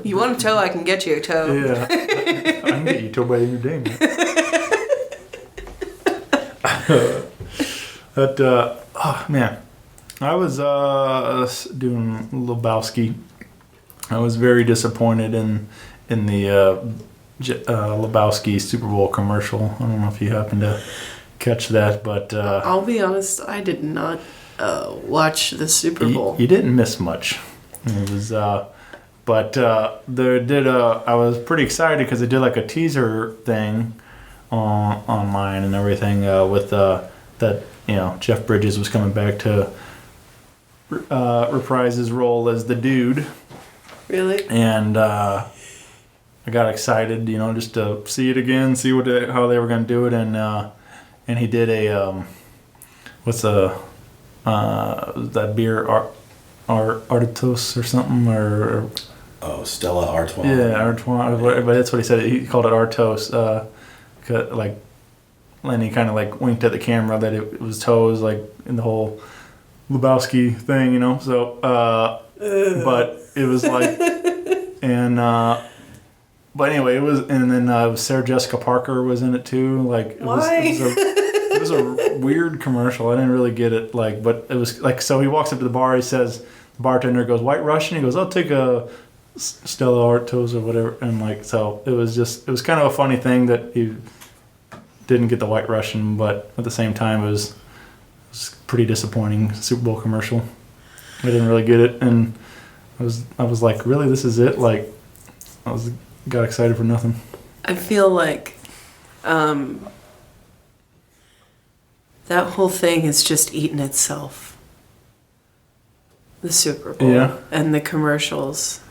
You want a toe? I can get you a toe. yeah. I can get you toe by the end of the day, man. But, oh, man. I was doing Lebowski. I was very disappointed in the Lebowski Super Bowl commercial. I don't know if you happened to catch that, but I'll be honest, I did not watch the Super Bowl. You didn't miss much. It was, but they did. I was pretty excited because they did like a teaser thing online and everything with that Jeff Bridges was coming back to reprise his role as the dude. Really? And I got excited, just to see it again, see how they were going to do it, and he did a what's that beer Artois or something or Stella Artois. Yeah, Artois, but that's what he said. He called it Artois, and he kind of like winked at the camera that it was toes, like in the whole Lebowski thing, So, but it was like, and but anyway, it was, and then Sarah Jessica Parker was in it too. Like, it was a weird commercial. I didn't really get it. Like, but it was like, so he walks up to the bar. He says, the bartender goes, "White Russian." He goes, "I'll take a Stella Artois or whatever." And like, so it was kind of a funny thing that he didn't get the White Russian, but at the same time, it was pretty disappointing Super Bowl commercial. I didn't really get it, and I was like, really, this is it? Like, got excited for nothing. I feel like that whole thing is just eating itself. The Super Bowl and the commercials.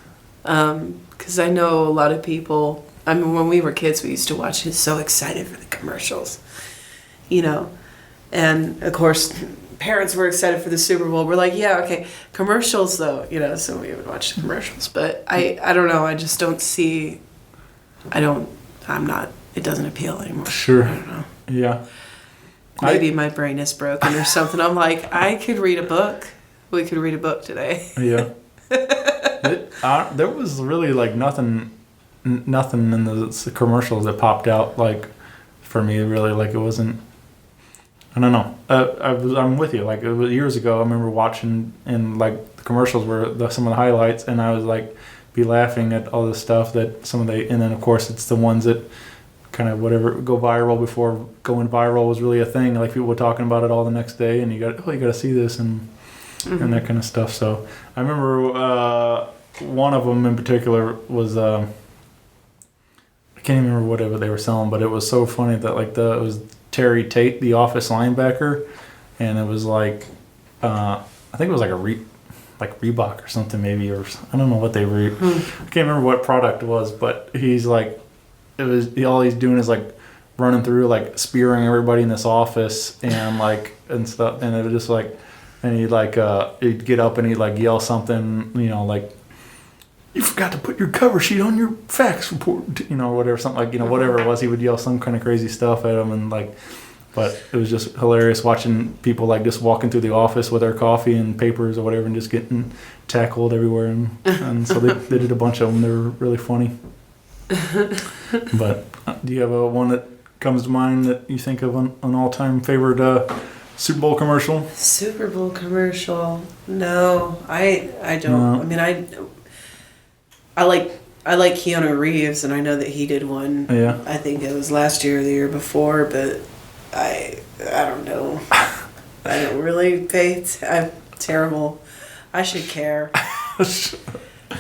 Because I know a lot of people, I mean, when we were kids, we used to watch it so excited for the commercials, and of course, parents were excited for the Super Bowl. We're like, yeah, okay, commercials though, so we would watch the commercials. But I don't know, I just don't see, it doesn't appeal anymore. Sure. I don't know. Yeah. Maybe my brain is broken or something. I'm like, I could read a book. We could read a book today. Yeah. There was really like nothing in the commercials that popped out like for me really, like it wasn't. I don't know. I'm with you. Like it was years ago. I remember watching and like the commercials were some of the highlights, and I was like be laughing at all the stuff that and then of course it's the ones that kind of whatever go viral before going viral was really a thing. Like people were talking about it all the next day, and you got to see this and that kind of stuff. So I remember one of them in particular was I can't even remember whatever they were selling, but it was so funny that like it was Terry Tate, the Office linebacker, and it was like I think it was like like Reebok or something maybe, or I don't know what they were. I can't remember what product it was, but he's like all he's doing is like running through like spearing everybody in this office and like and stuff, and it was just like. And he'd like he'd get up and he'd like yell something, like you forgot to put your cover sheet on your fax report, whatever, something like whatever it was. He would yell some kind of crazy stuff at him, and like, but it was just hilarious watching people like just walking through the office with their coffee and papers or whatever, and just getting tackled everywhere, and so they did a bunch of them. They were really funny. But do you have one that comes to mind that you think of an all-time favorite? Super Bowl commercial? Super Bowl commercial? No, I don't. I mean, I like Keanu Reeves, and I know that he did one. Yeah. I think it was last year or the year before, but I don't know. I don't really pay. I'm terrible. I should care.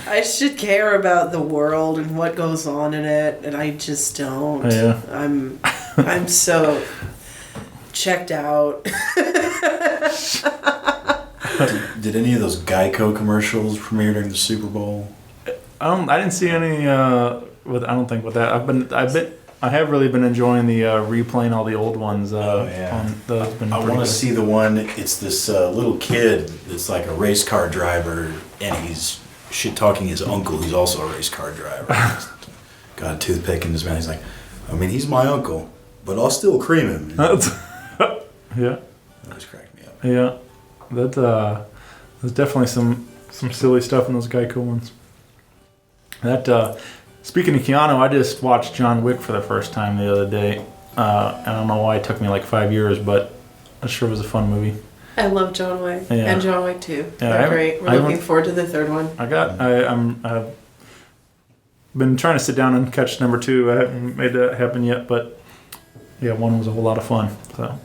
I should care about the world and what goes on in it, and I just don't. Yeah. I'm so checked out. Did any of those Geico commercials premiere during the Super Bowl? I didn't see any. I don't think with that. I have really been enjoying the replaying all the old ones. Yeah. I want to see the one. It's this little kid that's like a race car driver, and he's shit talking his uncle, who's also a race car driver. Got a toothpick in his mouth. He's like, I mean, he's my uncle, but I'll still cream him. Yeah. That just cracked me up. Yeah. There's definitely some silly stuff in those Geico ones. Speaking of Keanu, I just watched John Wick for the first time the other day. I don't know why it took me like 5 years, but it sure was a fun movie. I love John Wick and John Wick 2. Yeah, They're great. We're looking forward to the third one. I've been trying to sit down and catch number 2. I haven't made that happen yet, but yeah, 1 was a whole lot of fun. So,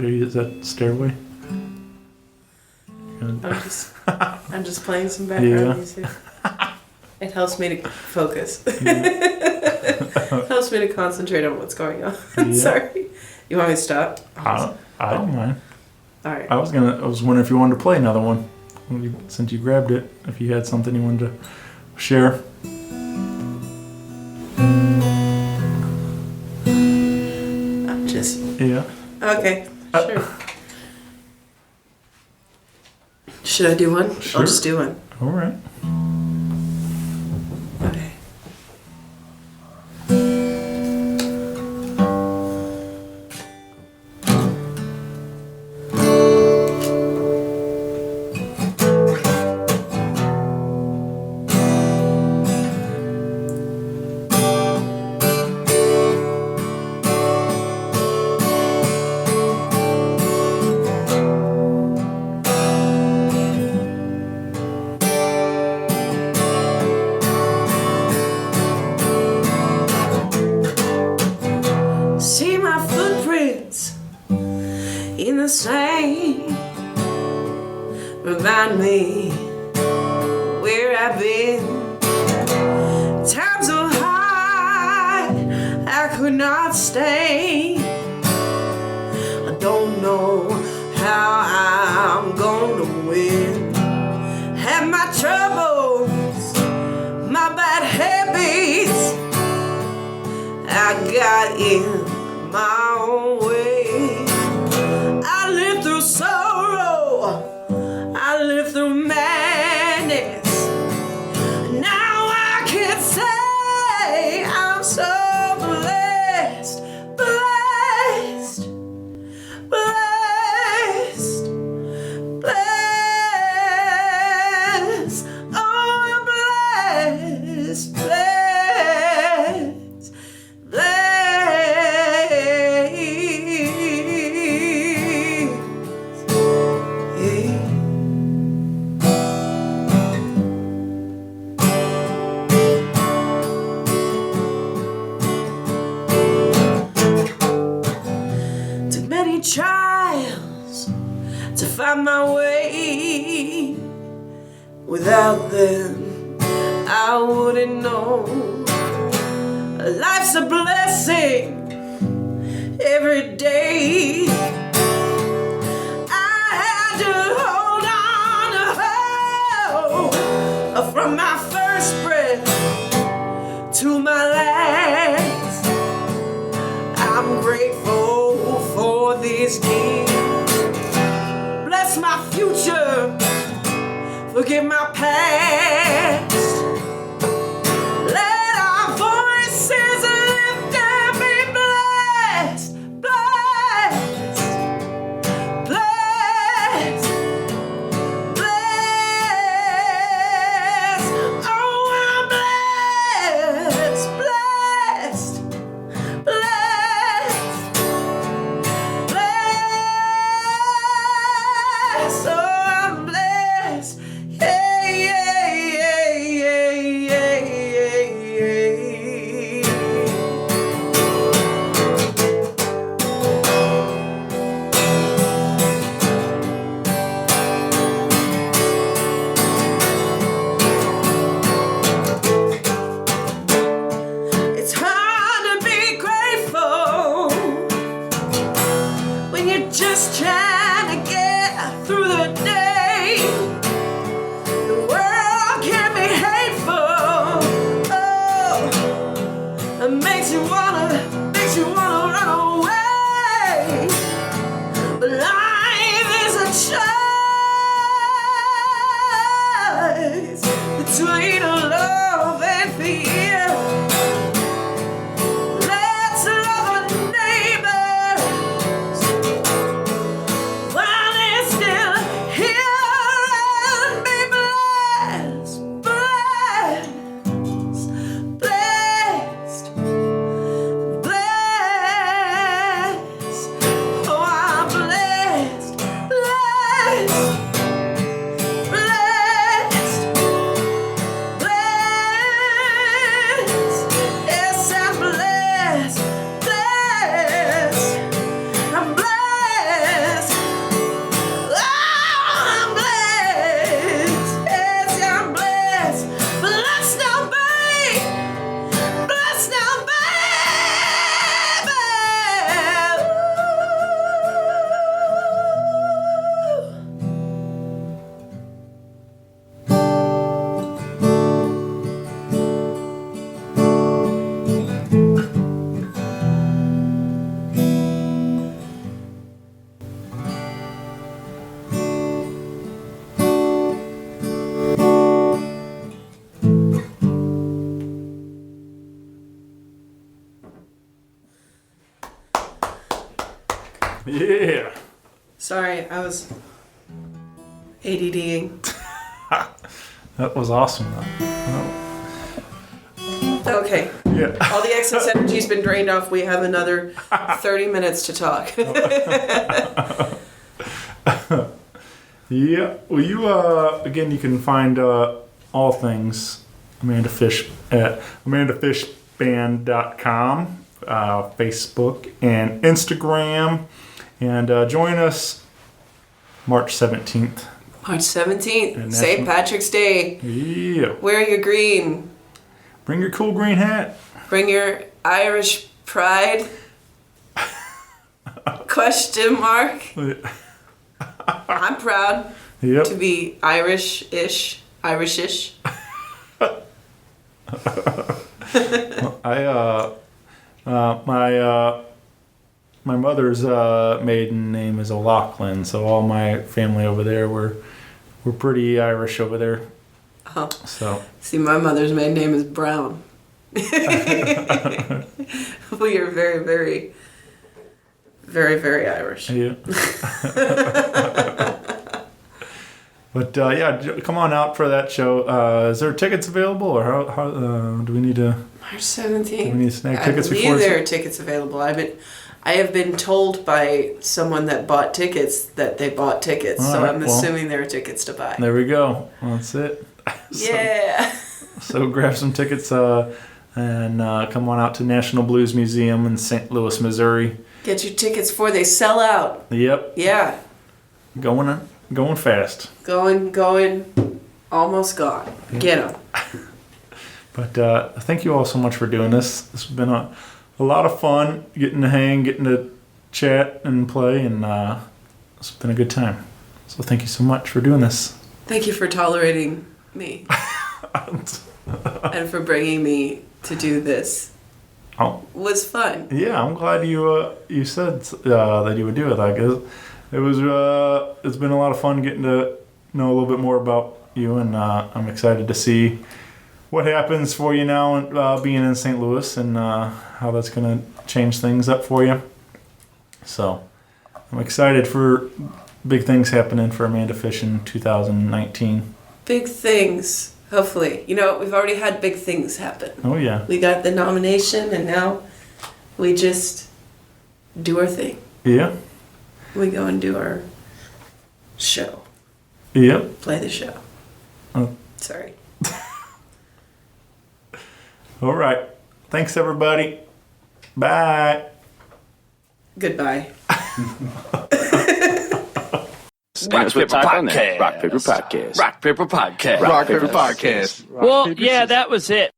is that Stairway? I'm just playing some background music. It helps me to focus. It helps me to concentrate on what's going on. Yeah. Sorry. You want me to stop? I don't mind. All right. I was wondering if you wanted to play another one since you grabbed it. If you had something you wanted to share. I'm just. Yeah. Okay. Sure. Should I do one? Sure. I'll just do one. All right. Okay. See my footprints in the sand. Remind me where I've been. Times so high I could not stay. I don't know how I'm gonna win. Have my troubles, my bad habits I got in my own way. I lived through sorrow, I lived through madness. Now I can say I'm so blessed, blessed, blessed, blessed. Oh, I'm blessed, blessed. Took many trials to find my way. Without them, I wouldn't know. Life's a blessing every day. I had to hold on to hope from my first breath to my last. I'm grateful for these gifts. Bless my future, forgive my past. Let our voices lift and be blessed, blessed, blessed, blessed. Oh, I'm blessed, blessed, blessed, blessed. Oh. Yeah. Sorry, I was ADDing. That was awesome, though. Okay. Yeah. All the excess energy's been drained off. We have another 30 minutes to talk. Yeah. Well, you, again, you can find all things Amanda Fish at amandafishband.com, Facebook, and Instagram. And join us March 17th. March 17th, And St. National- Patrick's Day. Yeah. Wear your green. Bring your cool green hat. Bring your Irish pride. Question mark. I'm proud Yep. to be Irish-ish. My mother's maiden name is O'Loughlin, so all my family over there we're pretty Irish over there. Oh. So See, my mother's maiden name is Brown. We are very, very, very, very Irish. yeah. But yeah, come on out for that show. Is there tickets available, or how do we need to? March 17th. Do we need to snag tickets I before? believe there are tickets available. I have been told by someone that bought tickets that they bought tickets, All so right, I'm assuming there are tickets to buy. There we go. Well, that's it. Yeah. So grab some tickets and come on out to National Blues Museum in St. Louis, Missouri. Get your tickets before they sell out. Yep, Yeah. going fast. Going, almost gone. Yeah. Get them. But thank you all so much for doing this. This has been a lot of fun, getting to hang, getting to chat and play, and it's been a good time. So thank you so much for doing this. Thank you for tolerating me and for bringing me to do this. Oh, It was fun. yeah, I'm glad you said that you would do it. I guess it's been a lot of fun getting to know a little bit more about you, and I'm excited to see what happens for you now being in St. Louis, and how that's going to change things up for you. So I'm excited for big things happening for Amanda Fish in 2019. Big things, hopefully. You know, we've already had big things happen. Oh yeah. We got the nomination, and now we just do our thing. Yeah. We go and do our show. Yep. Play the show. Oh. Sorry. All right. Thanks everybody. Bye. Goodbye. Rock Paper Podcast. Rock Paper Podcast. Rock Paper Podcast. Rock Paper Podcast. Well, yeah, that was it.